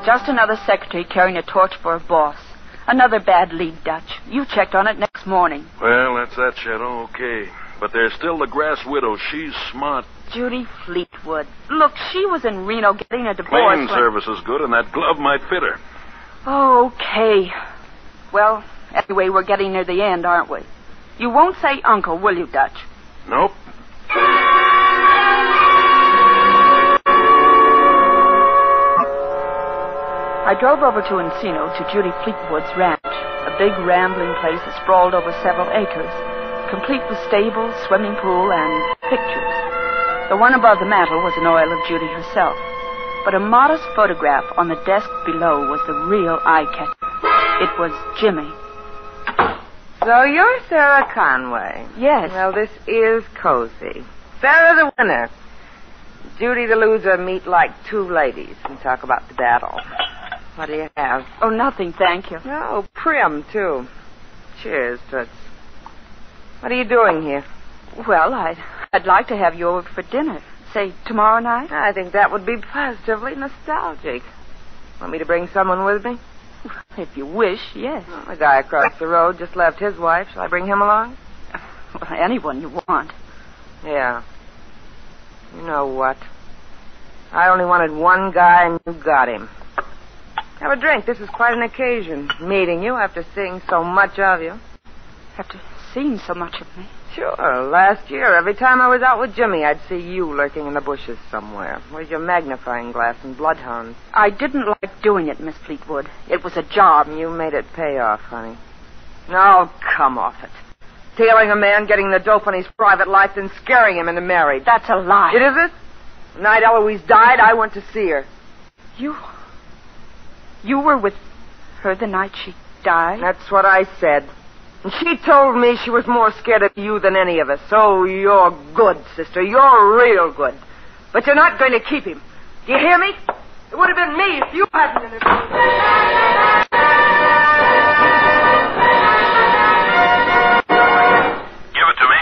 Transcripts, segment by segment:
Just another secretary carrying a torch for a boss. Another bad lead, Dutch. You checked on it next morning. Well, that's that, Shadow. Okay. But there's still the grass widow. She's smart. Judy Fleetwood. Look, she was in Reno getting a divorce. Cleaning service is good, and that glove might fit her. Okay. Well, anyway, we're getting near the end, aren't we? You won't say uncle, will you, Dutch? Nope. I drove over to Encino to Judy Fleetwood's ranch, a big rambling place that sprawled over several acres, complete with stables, swimming pool, and pictures. The one above the mantel was an oil of Judy herself, but a modest photograph on the desk below was the real eye-catcher. It was Jimmy. So you're Sarah Conway. Yes. Well, this is cozy. Sarah the winner. Judy the loser meet like two ladies and talk about the battle. What do you have? Oh, nothing, thank you. Oh, prim, too. Cheers, Toots. What are you doing here? Well, I'd like to have you over for dinner. Say, tomorrow night? I think that would be positively nostalgic. Want me to bring someone with me? If you wish, yes. Well, the guy across the road just left his wife. Shall I bring him along? Well, anyone you want. Yeah. You know what? I only wanted one guy, and you got him. Have a drink. This is quite an occasion, meeting you after seeing so much of you. After seeing so much of me? Sure. Last year, every time I was out with Jimmy, I'd see you lurking in the bushes somewhere. Where's your magnifying glass and bloodhound? I didn't like doing it, Miss Fleetwood. It was a job. You made it pay off, honey. No, come off it. Tailing a man, getting the dope on his private life, then scaring him into marriage. That's a lie. It is it? The night Eloise died, I went to see her. You were with her the night she died? That's what I said. And she told me she was more scared of you than any of us. Oh, you're good, sister. You're real good. But you're not going to keep him. Do you hear me? It would have been me if you hadn't interfered. Give it to me.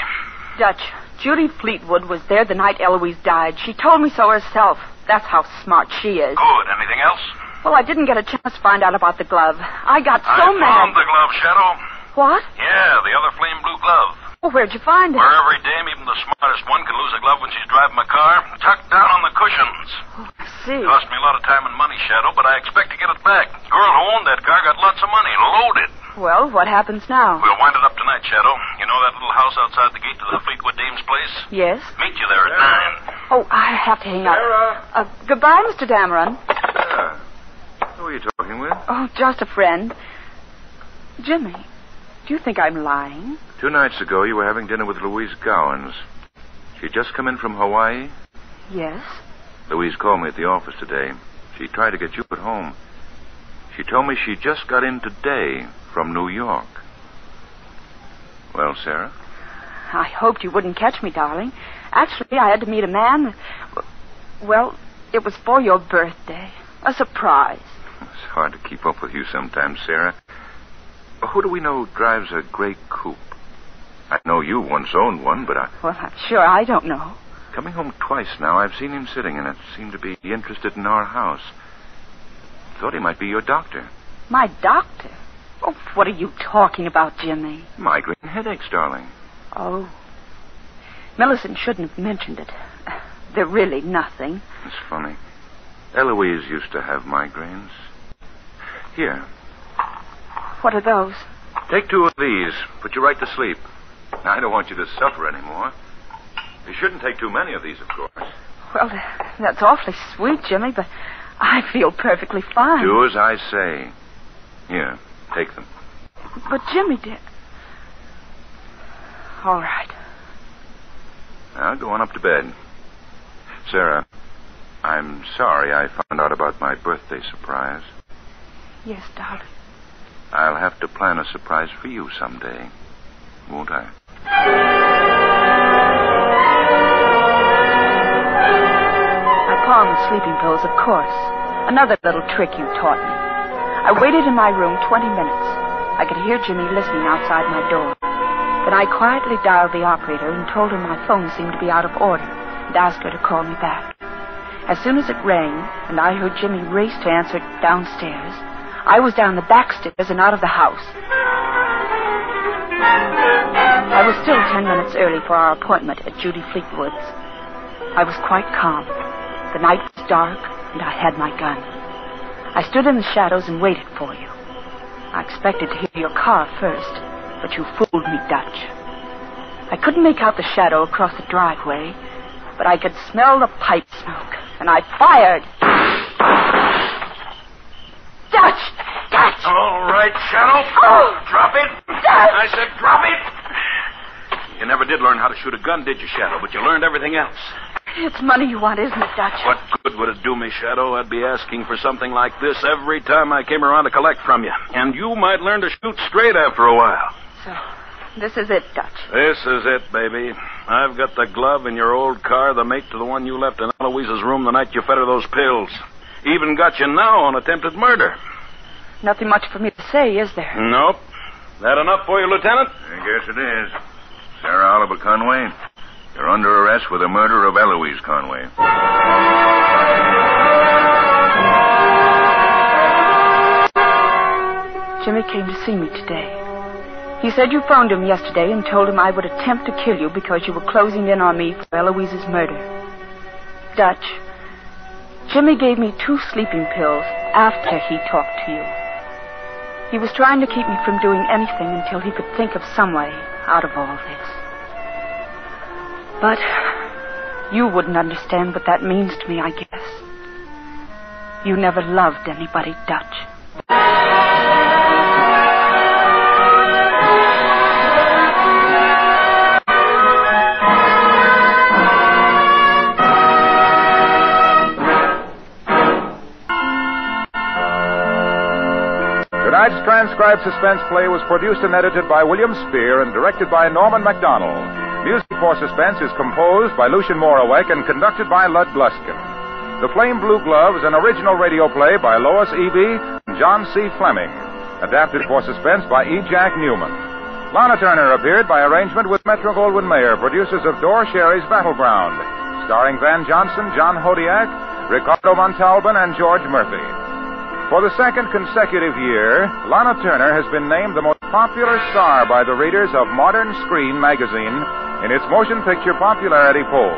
Dutch, Judy Fleetwood was there the night Eloise died. She told me so herself. That's how smart she is. Good. Anything else? Well, I didn't get a chance to find out about the glove. I got so mad. I found the glove, Shadow. What? Yeah, the other flame blue glove. Well, where'd you find it? Where every dame, even the smartest one, can lose a glove when she's driving a car. Tucked down on the cushions. Oh, I see. Cost me a lot of time and money, Shadow, but I expect to get it back. Girl who owned that car got lots of money, loaded. Well, what happens now? We'll wind it up tonight, Shadow. You know that little house outside the gate to the Fleetwood dame's place? Yes. Meet you there at 9. Oh, I have to hang up. Sarah. Goodbye, Mr. Dameron. Who are you talking with? Oh, just a friend. Jimmy, do you think I'm lying? 2 nights ago, you were having dinner with Louise Gowans. She'd just come in from Hawaii. Yes. Louise called me at the office today. She tried to get you at home. She told me she just got in today from New York. Well, Sarah? I hoped you wouldn't catch me, darling. Actually, I had to meet a man. Well, it was for your birthday. A surprise. It's hard to keep up with you sometimes, Sarah. Who do we know drives a gray coupe? I know you once owned one, but Well, I'm sure I don't know. Coming home twice now, I've seen him sitting in it. Seemed to be interested in our house. Thought he might be your doctor. My doctor? Oh, what are you talking about, Jimmy? Migraine headaches, darling. Oh. Millicent shouldn't have mentioned it. They're really nothing. It's funny. Eloise used to have migraines. Here. What are those? Take 2 of these. Put you right to sleep. I don't want you to suffer anymore. You shouldn't take too many of these, of course. Well, that's awfully sweet, Jimmy, but I feel perfectly fine. Do as I say. Here, take them. But Jimmy, dear. All right. Now, go on up to bed. Sarah, I'm sorry I found out about my birthday surprise. Yes, darling. I'll have to plan a surprise for you someday, won't I? I pawned the sleeping pills, of course. Another little trick you taught me. I waited in my room 20 minutes. I could hear Jimmy listening outside my door. Then I quietly dialed the operator and told her my phone seemed to be out of order and asked her to call me back. As soon as it rang, and I heard Jimmy race to answer downstairs, I was down the back stairs and out of the house. I was still 10 minutes early for our appointment at Judy Fleetwood's. I was quite calm. The night was dark, and I had my gun. I stood in the shadows and waited for you. I expected to hear your car first, but you fooled me, Dutch. I couldn't make out the shadow across the driveway, but I could smell the pipe smoke, and I fired. Dutch! Dutch! All right, Shadow. Oh! Drop it. Dutch! I said drop it. You never did learn how to shoot a gun, did you, Shadow? But you learned everything else. It's money you want, isn't it, Dutch? What good would it do me, Shadow? I'd be asking for something like this every time I came around to collect from you. And you might learn to shoot straight after a while. So, this is it, Dutch. This is it, baby. I've got the glove in your old car, the mate to the one you left in Eloise's room the night you fed her those pills. Even got you now on attempted murder. Nothing much for me to say, is there? Nope. That enough for you, Lieutenant? I guess it is. Sarah Oliver Conway, you're under arrest for the murder of Eloise Conway. Jimmy came to see me today. He said you phoned him yesterday and told him I would attempt to kill you because you were closing in on me for Eloise's murder. Dutch, Jimmy gave me 2 sleeping pills after he talked to you. He was trying to keep me from doing anything until he could think of some way out of all this. But you wouldn't understand what that means to me, I guess. You never loved anybody, Dutch. Tonight's transcribed suspense play was produced and edited by William Spear and directed by Norman MacDonald. Music for Suspense is composed by Lucien Morawek and conducted by Lud Gluskin. The Flame Blue Glove is an original radio play by Lois E.B. and John C. Fleming. Adapted for Suspense by E. Jack Newman. Lana Turner appeared by arrangement with Metro-Goldwyn-Mayer, producers of Dore Sherry's Battleground, starring Van Johnson, John Hodiak, Ricardo Montalban, and George Murphy. For the second consecutive year, Lana Turner has been named the most popular star by the readers of Modern Screen magazine in its motion picture popularity poll.